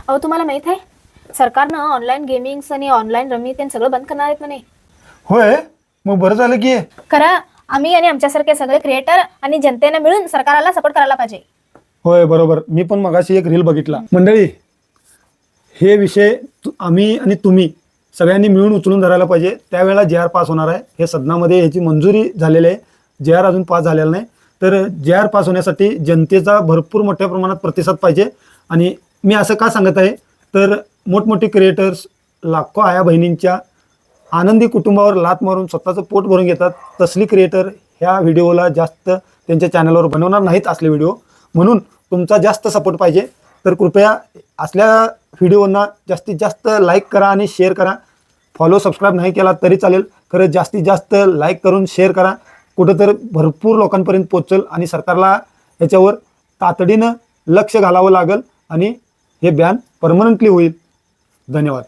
अहो तुम्हाला माहित आहे सरकारनं ऑनलाईन गेमिंग्स आणि ऑनलाईन रमी ते सगळं बंद करणार आहेत म्हणे. होय, मग बरं झालं की. खरं आम्ही आणि आमच्यासारखे सगळे क्रिएटर आणि जनतेने मिळून सरकारला सपोर्ट करायला पाहिजे. होय बरोबर, मी पण मगाशी एक रील बघितला. मंडळी, हे विषय आम्ही आणि तुम्ही सगळ्यांनी मिळून उचलून धरायला पाहिजे. त्यावेळेला JR पास होणार आहे. हे सदनामध्ये याची मंजुरी झालेली आहे. JR अजून पास झालेला नाही. तर JR पास होण्यासाठी जनतेचा भरपूर मोठ्या प्रमाणात प्रतिसाद पाहिजे. आणि मी असं का सांगत आहे, तर मोठमोठे क्रिएटर्स लाखो आया बहिणींच्या आनंदी कुटुंबावर लात मारून स्वतःचं पोट भरून घेतात. तसली क्रिएटर ह्या व्हिडिओला जास्त त्यांच्या चॅनलवर बनवणार नाहीत असले व्हिडिओ. म्हणून तुमचा जास्त सपोर्ट पाहिजे. तर कृपया असल्या व्हिडिओंना जास्तीत जास्त लाईक करा आणि शेअर करा. फॉलो सबस्क्राईब नाही केला तरी चालेल, खरं जास्तीत जास्त लाईक करून शेअर करा. कुठंतरी भरपूर लोकांपर्यंत पोहोचेल आणि सरकारला ह्याच्यावर तातडीनं लक्ष घालावं लागेल आणि हे बॅन परमनंटली होईल. धन्यवाद.